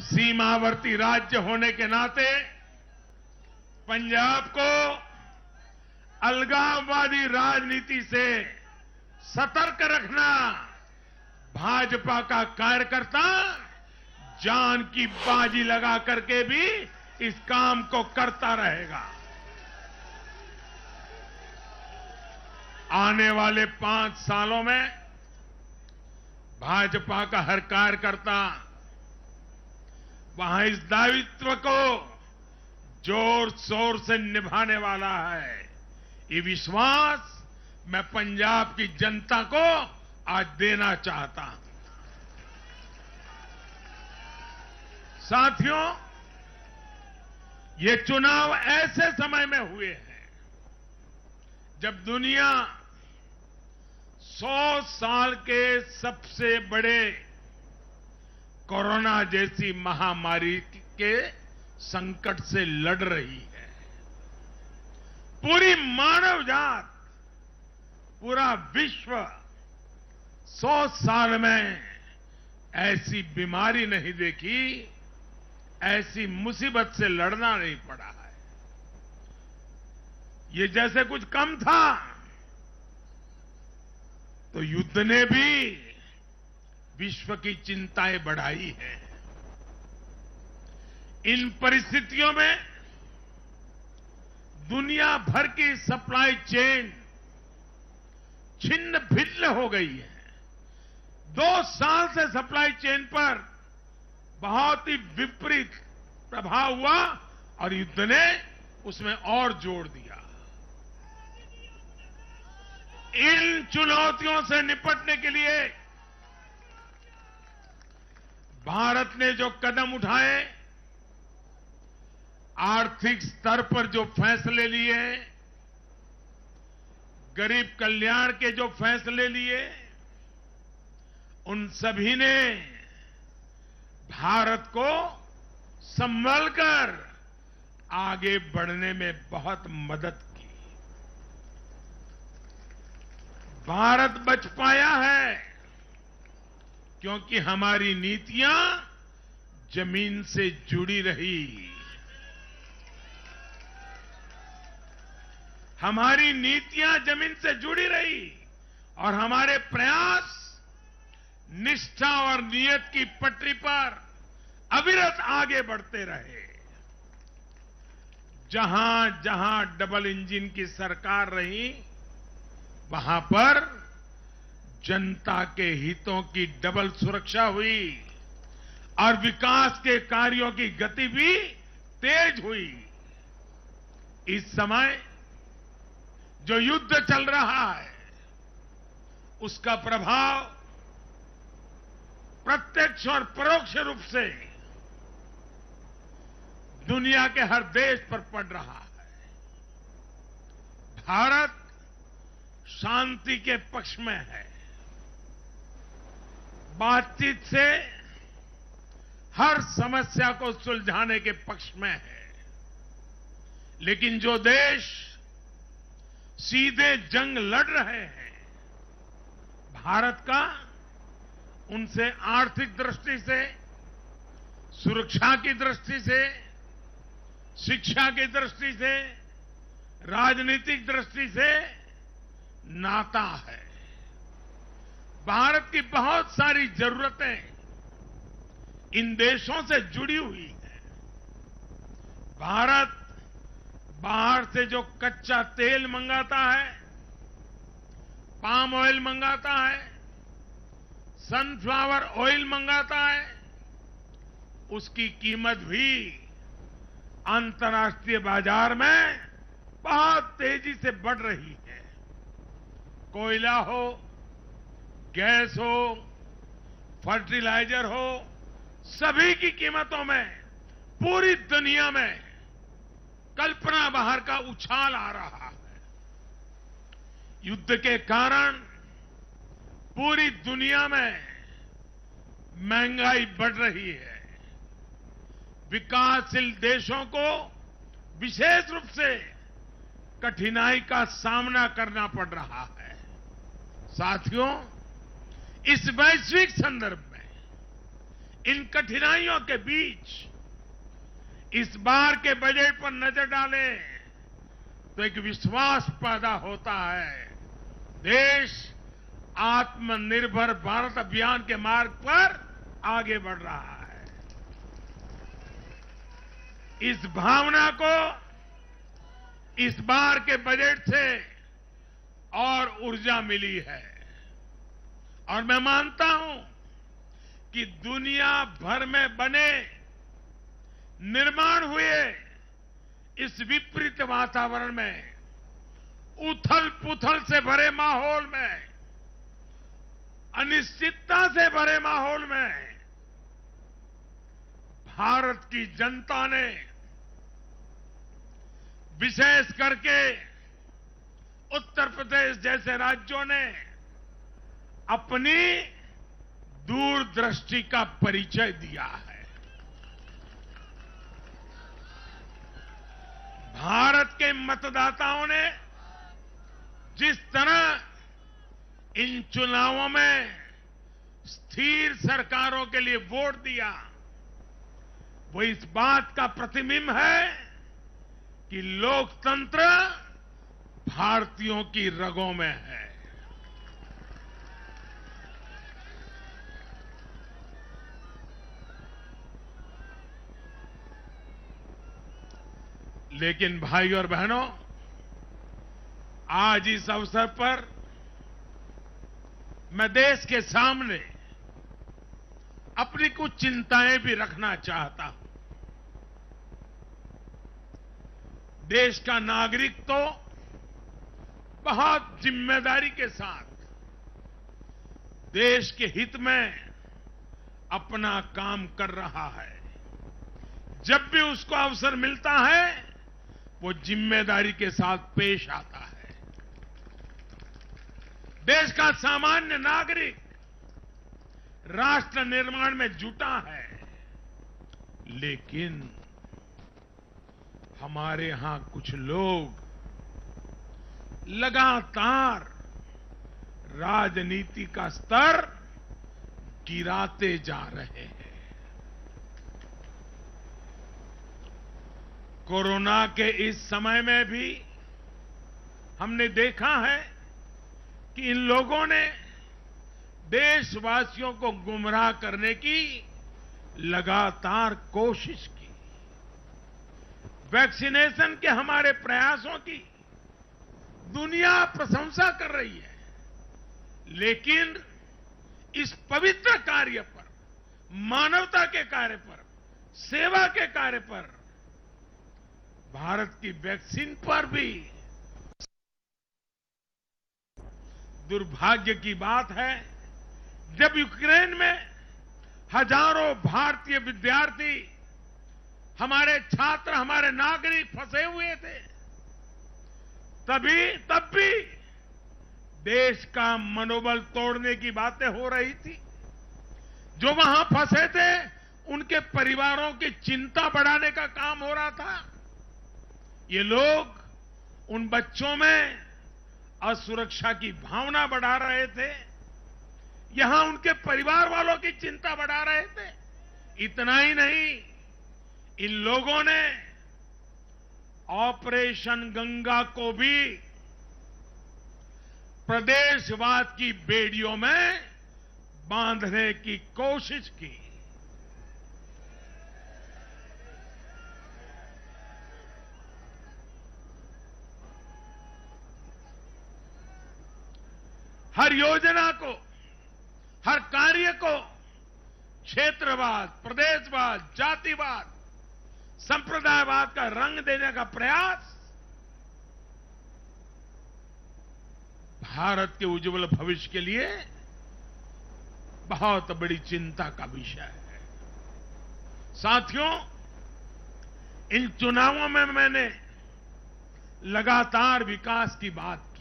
सीमावर्ती राज्य होने के नाते पंजाब को अलगाववादी राजनीति से सतर्क रखना भाजपा का कार्यकर्ता जान की बाजी लगा करके भी इस काम को करता रहेगा। आने वाले 5 सालों में भाजपा का हर कार्यकर्ता वहां इस दायित्व को जोर शोर से निभाने वाला है। ये विश्वास मैं पंजाब की जनता को आज देना चाहता हूं। साथियों, ये चुनाव ऐसे समय में हुए हैं जब दुनिया 100 साल के सबसे बड़े कोरोना जैसी महामारी के संकट से लड़ रही है। पूरी मानव जात, पूरा विश्व 100 साल में ऐसी बीमारी नहीं देखी, ऐसी मुसीबत से लड़ना नहीं पड़ा है। ये जैसे कुछ कम था तो युद्ध ने भी विश्व की चिंताएं बढ़ाई हैं। इन परिस्थितियों में दुनिया भर की सप्लाई चेन छिन्न भिन्न हो गई है। 2 साल से सप्लाई चेन पर बहुत ही विपरीत प्रभाव हुआ और युद्ध ने उसमें और जोड़ दिया। इन चुनौतियों से निपटने के लिए भारत ने जो कदम उठाए, आर्थिक स्तर पर जो फैसले लिए, गरीब कल्याण के जो फैसले लिए, उन सभी ने भारत को संभल कर आगे बढ़ने में बहुत मदद की। भारत बच पाया है क्योंकि हमारी नीतियां जमीन से जुड़ी रही। हमारी नीतियां जमीन से जुड़ी रही और हमारे प्रयास निष्ठा और नियत की पटरी पर अविरत आगे बढ़ते रहे। जहां जहां डबल इंजन की सरकार रही, वहां पर जनता के हितों की डबल सुरक्षा हुई और विकास के कार्यों की गति भी तेज हुई। इस समय जो युद्ध चल रहा है, उसका प्रभाव प्रत्यक्ष और परोक्ष रूप से दुनिया के हर देश पर पड़ रहा है। भारत शांति के पक्ष में है, बातचीत से हर समस्या को सुलझाने के पक्ष में है। लेकिन जो देश सीधे जंग लड़ रहे हैं, भारत का उनसे आर्थिक दृष्टि से, सुरक्षा की दृष्टि से, शिक्षा की दृष्टि से, राजनीतिक दृष्टि से नाता है। भारत की बहुत सारी जरूरतें इन देशों से जुड़ी हुई हैं। भारत बाहर से जो कच्चा तेल मंगाता है, पाम ऑयल मंगाता है, सनफ्लावर ऑयल मंगाता है, उसकी कीमत भी अंतर्राष्ट्रीय बाजार में बहुत तेजी से बढ़ रही है। कोयला हो, गैस हो, फर्टिलाइजर हो, सभी की कीमतों में पूरी दुनिया में कल्पना बाहर का उछाल आ रहा है। युद्ध के कारण पूरी दुनिया में महंगाई बढ़ रही है। विकासशील देशों को विशेष रूप से कठिनाई का सामना करना पड़ रहा है। साथियों, इस वैश्विक संदर्भ में इन कठिनाइयों के बीच इस बार के बजट पर नजर डालें तो एक विश्वास पैदा होता है। देश आत्मनिर्भर भारत अभियान के मार्ग पर आगे बढ़ रहा है। इस भावना को इस बार के बजट से और ऊर्जा मिली है और मैं मानता हूं कि दुनिया भर में बने निर्माण हुए इस विपरीत वातावरण में, उथल पुथल से भरे माहौल में, अनिश्चितता से भरे माहौल में भारत की जनता ने विशेष करके उत्तर प्रदेश जैसे राज्यों ने अपनी दूरदृष्टि का परिचय दिया है। भारत के मतदाताओं ने जिस तरह इन चुनावों में स्थिर सरकारों के लिए वोट दिया, वो इस बात का प्रतिबिंब है कि लोकतंत्र भारतीयों की रगों में है। लेकिन भाई और बहनों, आज इस अवसर पर मैं देश के सामने अपनी कुछ चिंताएं भी रखना चाहता हूं। देश का नागरिक तो बहुत जिम्मेदारी के साथ देश के हित में अपना काम कर रहा है। जब भी उसको अवसर मिलता है वो जिम्मेदारी के साथ पेश आता है। देश का सामान्य नागरिक राष्ट्र निर्माण में जुटा है, लेकिन हमारे यहां कुछ लोग लगातार राजनीति का स्तर गिराते जा रहे हैं। कोरोना के इस समय में भी हमने देखा है कि इन लोगों ने देशवासियों को गुमराह करने की लगातार कोशिश की। वैक्सीनेशन के हमारे प्रयासों की दुनिया प्रशंसा कर रही है, लेकिन इस पवित्र कार्य पर, मानवता के कार्य पर, सेवा के कार्य पर, भारत की वैक्सीन पर भी दुर्भाग्य की बात है, जब यूक्रेन में हजारों भारतीय विद्यार्थी, हमारे छात्र, हमारे नागरिक फंसे हुए थे, तब भी देश का मनोबल तोड़ने की बातें हो रही थी। जो वहां फंसे थे उनके परिवारों की चिंता बढ़ाने का काम हो रहा था। ये लोग उन बच्चों में असुरक्षा की भावना बढ़ा रहे थे, यहां उनके परिवार वालों की चिंता बढ़ा रहे थे। इतना ही नहीं, इन लोगों ने ऑपरेशन गंगा को भी प्रदेशवाद की बेड़ियों में बांधने की कोशिश की। हर योजना को, हर कार्य को क्षेत्रवाद, प्रदेशवाद, जातिवाद, संप्रदायवाद का रंग देने का प्रयास भारत के उज्जवल भविष्य के लिए बहुत बड़ी चिंता का विषय है। साथियों, इन चुनावों में मैंने लगातार विकास की बात की।